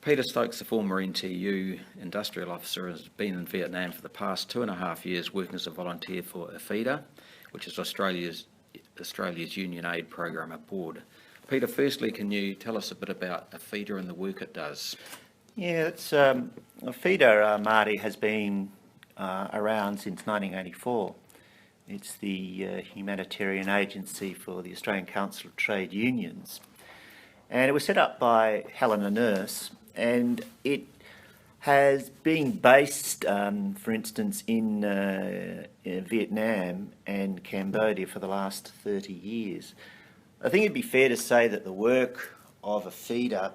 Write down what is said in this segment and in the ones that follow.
Peter Stokes, the former NTEU industrial officer, has been in Vietnam for the past 2.5 years working as a volunteer for APHEDA, which is Australia's union aid program aboard. Peter, firstly, can you tell us a bit about APHEDA and the work it does? Yeah, APHEDA, Marty, has been around since 1984. It's the humanitarian agency for the Australian Council of Trade Unions. And it was set up by Helen, a nurse, and it has been based, for instance, in Vietnam and Cambodia for the last 30 years. I think it'd be fair to say that the work of APHEDA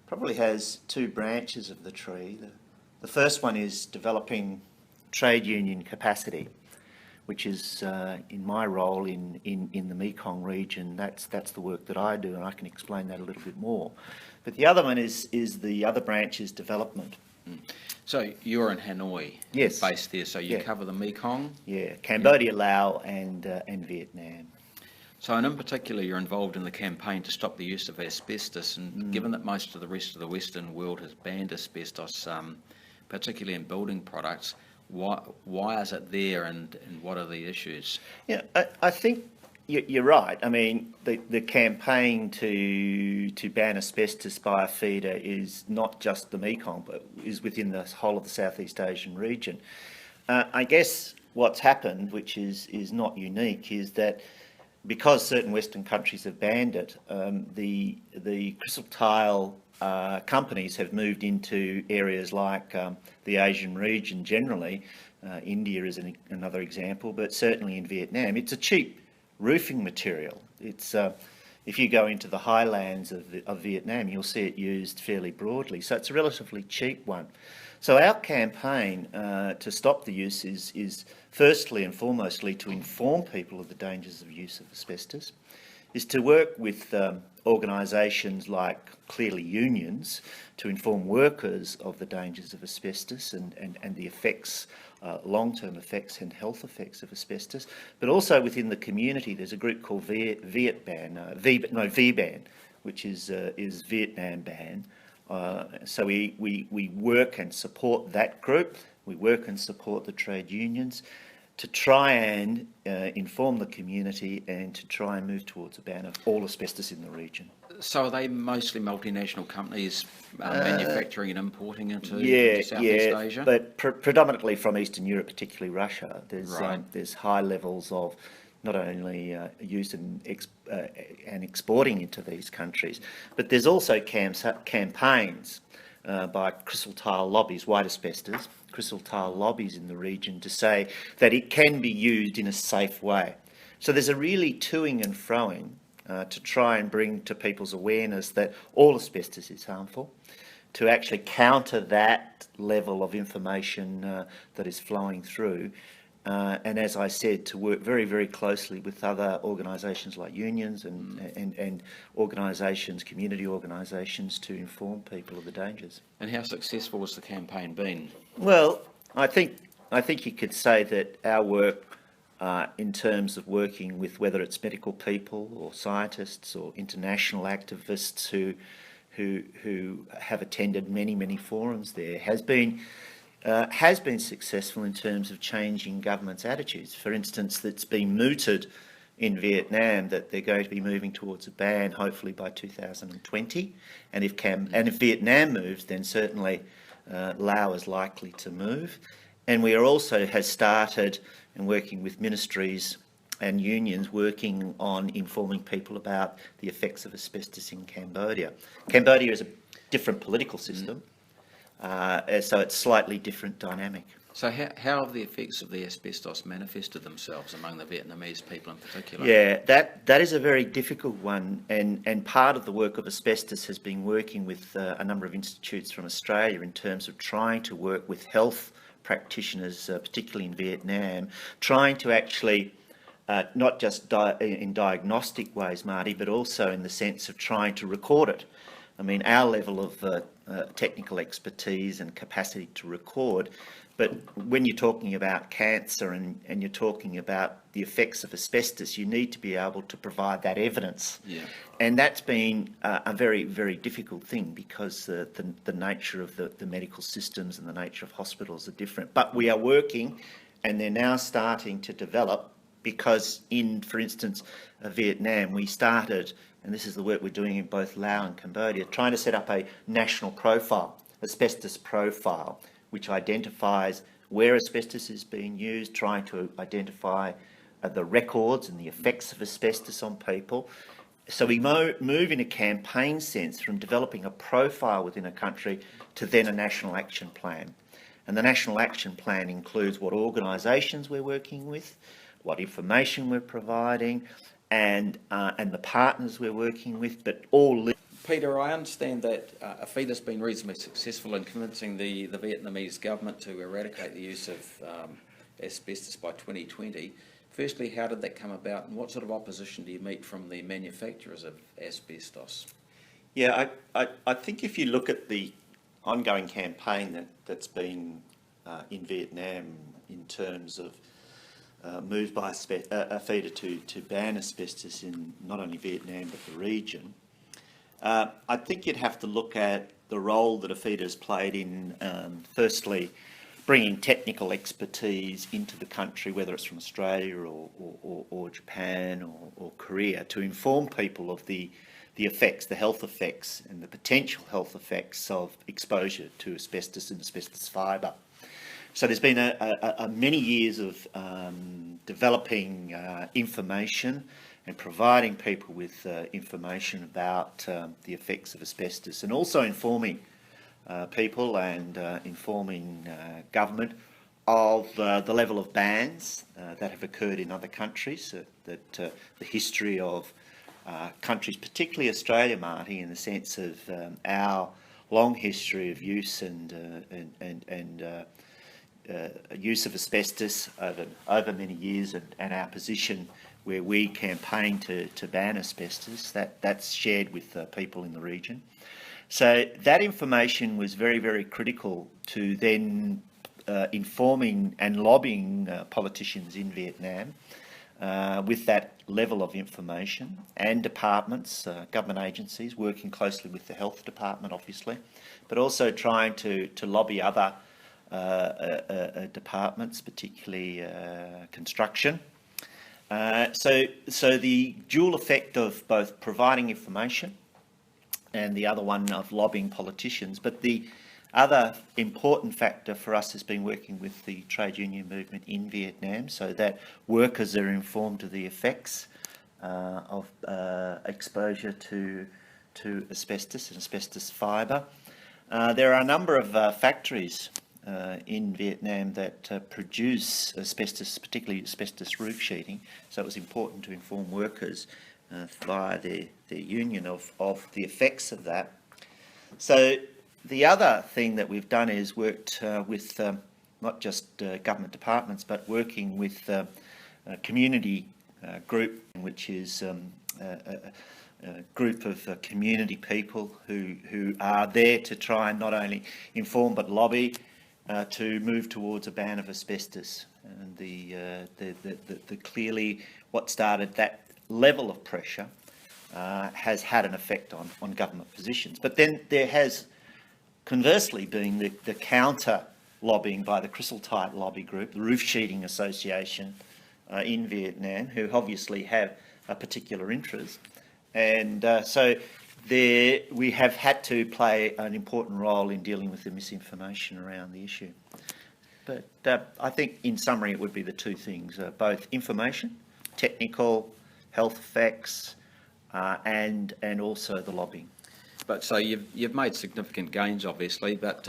probably has two branches of the tree. The first one is developing trade union capacity, which is in my role in the Mekong region. That's the work that I do, and I can explain that a little bit more. But the other one is the other branch is development. So you're in Hanoi, yes, based there, so you cover the Mekong? Yeah, Cambodia, Laos and Vietnam. So, and in particular, you're involved in the campaign to stop the use of asbestos, and given that most of the rest of the Western world has banned asbestos, particularly in building products, why is it there, and what are the issues? Yeah, I think you're right. I mean, the campaign to ban asbestos by APHEDA is not just the Mekong, but is within the whole of the Southeast Asian region. I guess what's happened, which is not unique, is that because certain Western countries have banned it, the crystal tile companies have moved into areas like the Asian region generally. India is another example, but certainly in Vietnam. It's a cheap roofing material. It's if you go into the highlands of Vietnam, you'll see it used fairly broadly. So it's a relatively cheap one. So our campaign to stop the use is firstly and foremostly to inform people of the dangers of use of asbestos, is to work with organisations like, clearly, unions, to inform workers of the dangers of asbestos and the effects, long-term effects and health effects of asbestos. But also within the community, there's a group called VBAN, which is Vietnam Ban. So we work and support that group. We work and support the trade unions to try and inform the community and to try and move towards a ban of all asbestos in the region. So are they mostly multinational companies manufacturing and importing into Southeast Asia? But predominantly from Eastern Europe, particularly Russia. There's high levels of not only use and exporting into these countries, but there's also campaigns by crystal tile lobbies, white asbestos, crystal tile lobbies in the region to say that it can be used in a safe way. So there's a really toing and froing to try and bring to people's awareness that all asbestos is harmful, to actually counter that level of information that is flowing through. And as I said, to work very, very closely with other organisations like unions and organisations, community organisations, to inform people of the dangers. And how successful has the campaign been? Well, I think you could say that our work, in terms of working with whether it's medical people or scientists or international activists who have attended many forums there, has been successful in terms of changing government's attitudes. For instance, it's been mooted in Vietnam that they're going to be moving towards a ban, hopefully by 2020. And if Vietnam moves, then certainly Laos is likely to move. And we are also has started and working with ministries and unions working on informing people about the effects of asbestos in Cambodia. Cambodia is a different political system. So it's slightly different dynamic. So how have the effects of the asbestos manifested themselves among the Vietnamese people in particular? Yeah, that is a very difficult one, and part of the work of asbestos has been working with a number of institutes from Australia in terms of trying to work with health practitioners, particularly in Vietnam, trying to actually not just in diagnostic ways, Marty, but also in the sense of trying to record it. I mean, our level of technical expertise and capacity to record. But when you're talking about cancer and you're talking about the effects of asbestos, you need to be able to provide that evidence. Yeah. And that's been a very, very difficult thing because the nature of the medical systems and the nature of hospitals are different. But we are working, and they're now starting to develop, because in, for instance, Vietnam, we started, and this is the work we're doing in both Laos and Cambodia, trying to set up a national profile, asbestos profile, which identifies where asbestos is being used, trying to identify the records and the effects of asbestos on people. So we move in a campaign sense from developing a profile within a country to then a national action plan. And the national action plan includes what organisations we're working with, what information we're providing, and the partners we're working with, but all... Peter, I understand that APHEDA's been reasonably successful in convincing the Vietnamese government to eradicate the use of asbestos by 2020. Firstly, how did that come about, and what sort of opposition do you meet from the manufacturers of asbestos? Yeah, I think if you look at the ongoing campaign that's been in Vietnam in terms of moves by APHEDA to ban asbestos in not only Vietnam but the region, I think you'd have to look at the role that APHEDA has played in, firstly, bringing technical expertise into the country, whether it's from Australia or Japan or Korea, to inform people of the effects, the health effects and the potential health effects of exposure to asbestos and asbestos fibre. So there's been a many years of developing information and providing people with information about the effects of asbestos, and also informing people and informing government of the level of bans that have occurred in other countries, that the history of countries, particularly Australia, Marty, in the sense of our long history of use and use of asbestos over many years, and our position where we campaign to ban asbestos, that's shared with people in the region. So that information was very, very critical to then informing and lobbying politicians in Vietnam with that level of information, and departments, government agencies, working closely with the health department, obviously, but also trying to lobby other departments, particularly construction. So the dual effect of both providing information and the other one of lobbying politicians. But the other important factor for us has been working with the trade union movement in Vietnam, so that workers are informed of the effects of exposure to asbestos and asbestos fibre. There are a number of factories in Vietnam that produce asbestos, particularly asbestos roof sheeting, so it was important to inform workers via their union of the effects of that. So the other thing that we've done is worked with not just government departments, but working with a community group, which is a group of community people who are there to try and not only inform but lobby to move towards a ban of asbestos. And the clearly what started that level of pressure has had an effect on government positions. But then there has conversely been the counter lobbying by the Crystal-Tight lobby group, the Roof Sheeting Association in Vietnam, who obviously have a particular interest. And so there we have had to play an important role in dealing with the misinformation around the issue. But I think in summary it would be the two things, both information, technical, health effects, and also the lobbying. But so you've made significant gains, obviously, but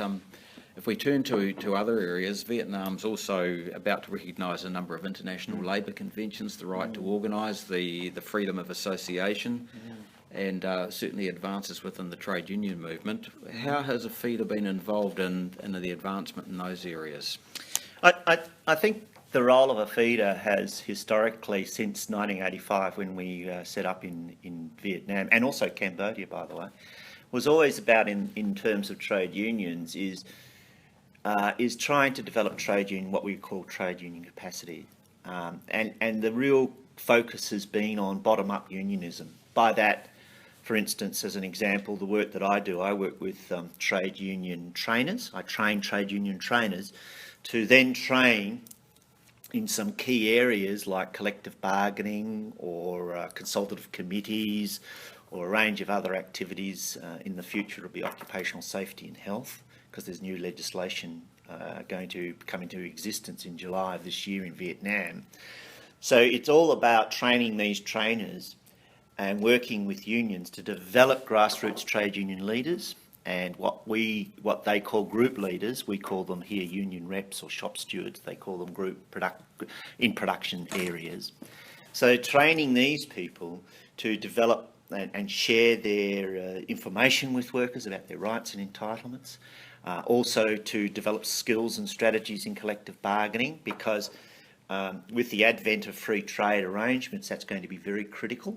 if we turn to other areas, Vietnam's also about to recognise a number of international labour conventions, the right to organise, the freedom of association, and certainly advances within the trade union movement. How has APHEDA been involved in the advancement in those areas? I think the role of APHEDA has historically, since 1985, when we set up in Vietnam, and also Cambodia, by the way, was always about, in terms of trade unions, is trying to develop what we call trade union capacity. And the real focus has been on bottom-up unionism. By that, for instance, as an example, the work that I do, I work with trade union trainers. I train trade union trainers to then train in some key areas like collective bargaining or consultative committees or a range of other activities. In the future, it'll be occupational safety and health, because there's new legislation going to come into existence in July of this year in Vietnam. So it's all about training these trainers and working with unions to develop grassroots trade union leaders, and what they call group leaders, we call them here union reps or shop stewards. They call them in production areas. So training these people to develop and share their information with workers about their rights and entitlements. Also to develop skills and strategies in collective bargaining, because with the advent of free trade arrangements, that's going to be very critical.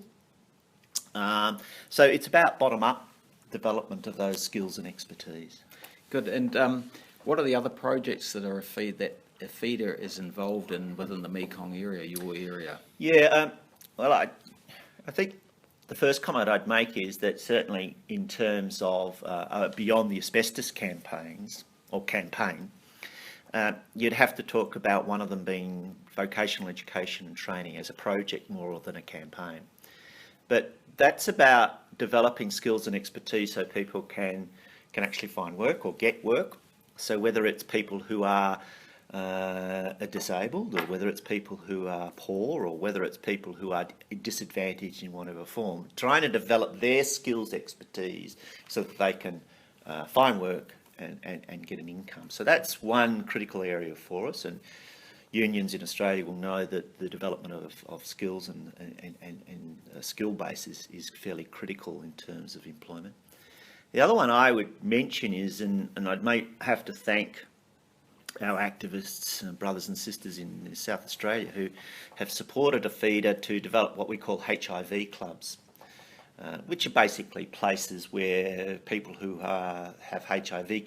So it's about bottom-up development of those skills and expertise. Good. And what are the other projects that APHEDA is involved in within the Mekong area, your area? Yeah, well, I think the first comment I'd make is that certainly in terms of beyond the asbestos campaign, you'd have to talk about one of them being vocational education and training as a project more than a campaign. But that's about developing skills and expertise so people can actually find work or get work. So whether it's people who are disabled, or whether it's people who are poor, or whether it's people who are disadvantaged in whatever form, trying to develop their skills expertise so that they can find work and get an income. So that's one critical area for us, and unions in Australia will know that the development of skills and a skill base is fairly critical in terms of employment. The other one I would mention is, and I may have to thank our activists, brothers and sisters in South Australia, who have supported APHEDA to develop what we call HIV clubs, which are basically places where people who have HIV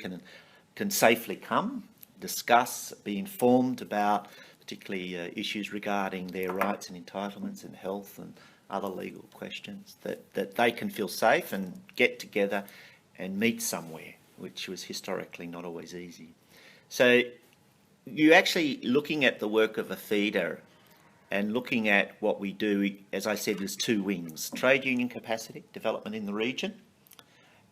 can safely come, discuss, be informed about particularly issues regarding their rights and entitlements and health and other legal questions, that they can feel safe and get together and meet somewhere, which was historically not always easy. So you actually looking at the work of APHEDA and looking at what we do, as I said, there's two wings: trade union capacity development in the region,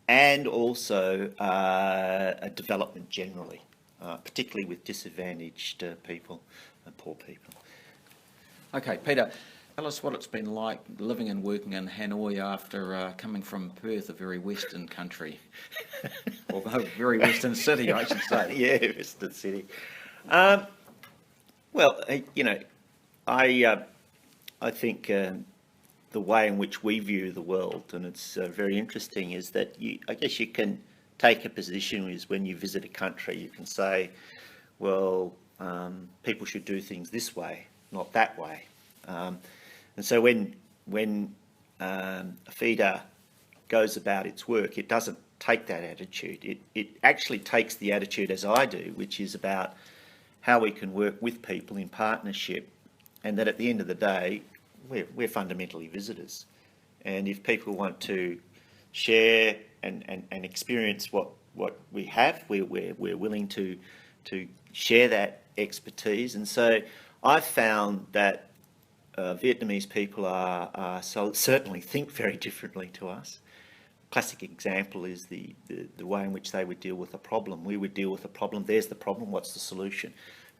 and also a development generally, particularly with disadvantaged people and poor people. Okay, Peter, tell us what it's been like living and working in Hanoi after coming from Perth, a very Western country, or a very Western city, I should say. Yeah, Western city. Well, you know, I think the way in which we view the world, and it's very interesting, is that I guess you can take a position is when you visit a country, you can say, well, people should do things this way, not that way. And so when APHEDA goes about its work, it doesn't take that attitude. It actually takes the attitude, as I do, which is about how we can work with people in partnership, and that at the end of the day, we're fundamentally visitors. And if people want to share and experience what we have, we're willing to share that expertise. And so I've found that Vietnamese people certainly think very differently to us. Classic example is the way in which they would deal with a problem. We would deal with a problem. There's the problem. What's the solution?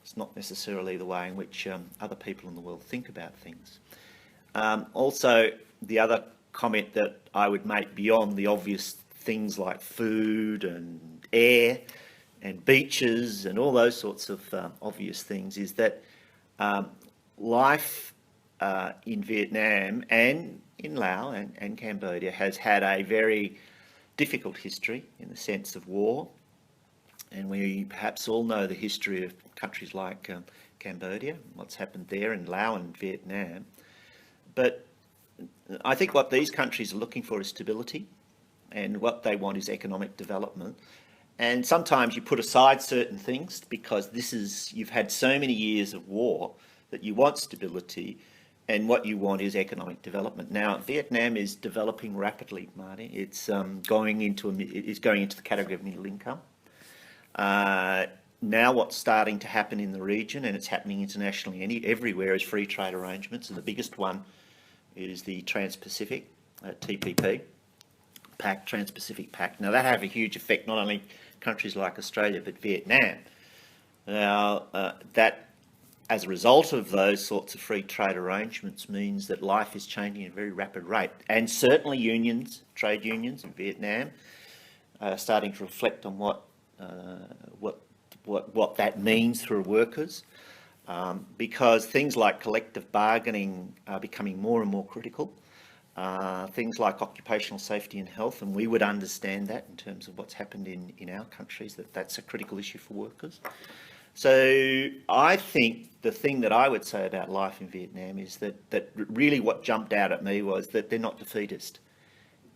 It's not necessarily the way in which other people in the world think about things. Also, the other comment that I would make beyond the obvious things like food and air and beaches and all those sorts of obvious things is that life in Vietnam and in Laos and Cambodia has had a very difficult history in the sense of war, and we perhaps all know the history of countries like Cambodia, what's happened there, in Laos and Vietnam. But I think what these countries are looking for is stability. and what they want is economic development. And sometimes you put aside certain things because you've had so many years of war that you want stability, and what you want is economic development. Now, Vietnam is developing rapidly, Marty. It's going into the category of middle income. Now what's starting to happen in the region, and it's happening internationally everywhere, is free trade arrangements, and the biggest one is the Trans-Pacific, TPP, Trans-Pacific Pact. Now that have a huge effect not only countries like Australia but Vietnam. Now that, as a result of those sorts of free trade arrangements, means that life is changing at a very rapid rate, and certainly trade unions in Vietnam are starting to reflect on what that means for workers, because things like collective bargaining are becoming more and more critical. Things like occupational safety and health, and we would understand that in terms of what's happened in our countries, that's a critical issue for workers. So I think the thing that I would say about life in Vietnam is that really what jumped out at me was that they're not defeatist,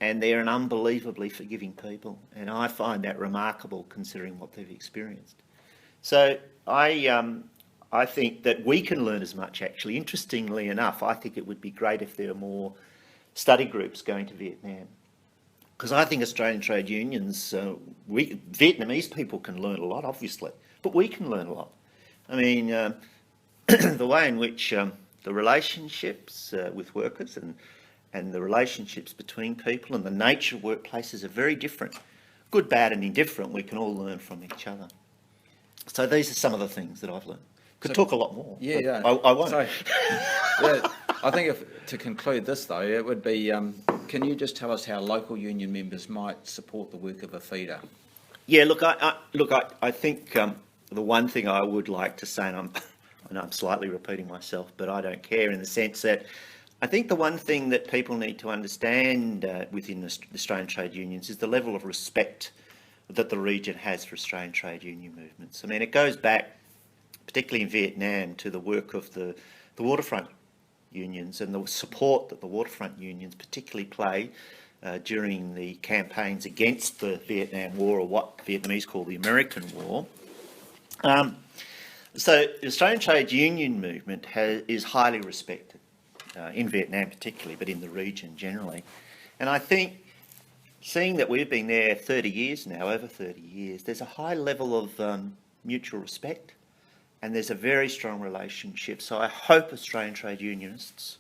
and they're an unbelievably forgiving people, and I find that remarkable considering what they've experienced. So I think that we can learn as much, actually. Interestingly enough, I think it would be great if there were more study groups going to Vietnam, because I think Australian trade unions, Vietnamese people can learn a lot, obviously, but we can learn a lot. I mean, the way in which the relationships with workers and the relationships between people and the nature of workplaces are very different. Good, bad and indifferent, we can all learn from each other. So these are some of the things that I've learned. Could talk a lot more. Yeah. I won't. So, yeah, I think to conclude this, though, it would be, can you just tell us how local union members might support the work of APHEDA? Yeah, look, I think the one thing I would like to say, and I know I'm slightly repeating myself, but I don't care, in the sense that I think the one thing that people need to understand within the Australian trade unions is the level of respect that the region has for Australian trade union movements. I mean, it goes back, particularly in Vietnam, to the work of the waterfront unions and the support that the waterfront unions particularly played during the campaigns against the Vietnam War, or what Vietnamese call the American War. So the Australian trade union movement is highly respected, in Vietnam particularly, but in the region generally. And I think, seeing that we've been there 30 years now, over 30 years, there's a high level of mutual respect, and there's a very strong relationship. So I hope Australian trade unionists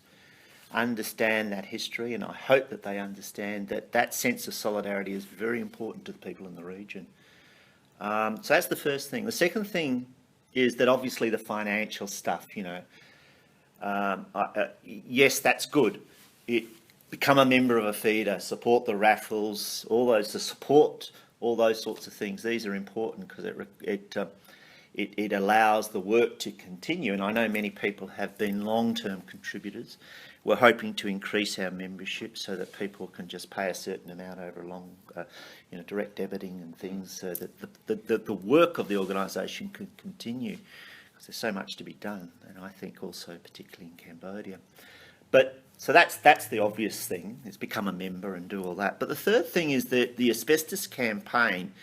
understand that history, and I hope that they understand that that sense of solidarity is very important to the people in the region. So that's the first thing. The second thing is that obviously the financial stuff, yes, that's good. Become a member of APHEDA, support the raffles, support all those sorts of things. These are important because it allows the work to continue. And I know many people have been long-term contributors. We're hoping to increase our membership so that people can just pay a certain amount over a long, direct debiting and things, so that the work of the organisation can continue, because there's so much to be done, and I think also particularly in Cambodia. So that's the obvious thing, is become a member and do all that. But the third thing is that the asbestos campaign,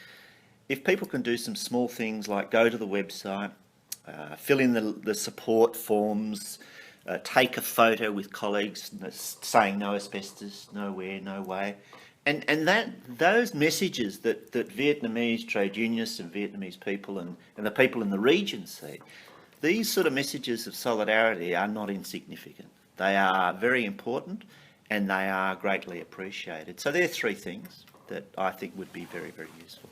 if people can do some small things like go to the website, fill in the support forms, take a photo with colleagues saying no asbestos, nowhere, no way, and those messages that Vietnamese trade unionists and Vietnamese people and the people in the region see, these sort of messages of solidarity are not insignificant. They are very important, and they are greatly appreciated. So there are three things that I think would be very, very useful.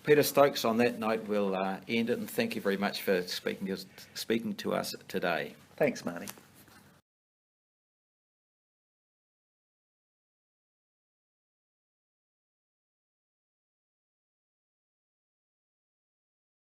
Peter Stokes, on that note, we'll end it, and thank you very much for speaking to us today. Thanks, Marty.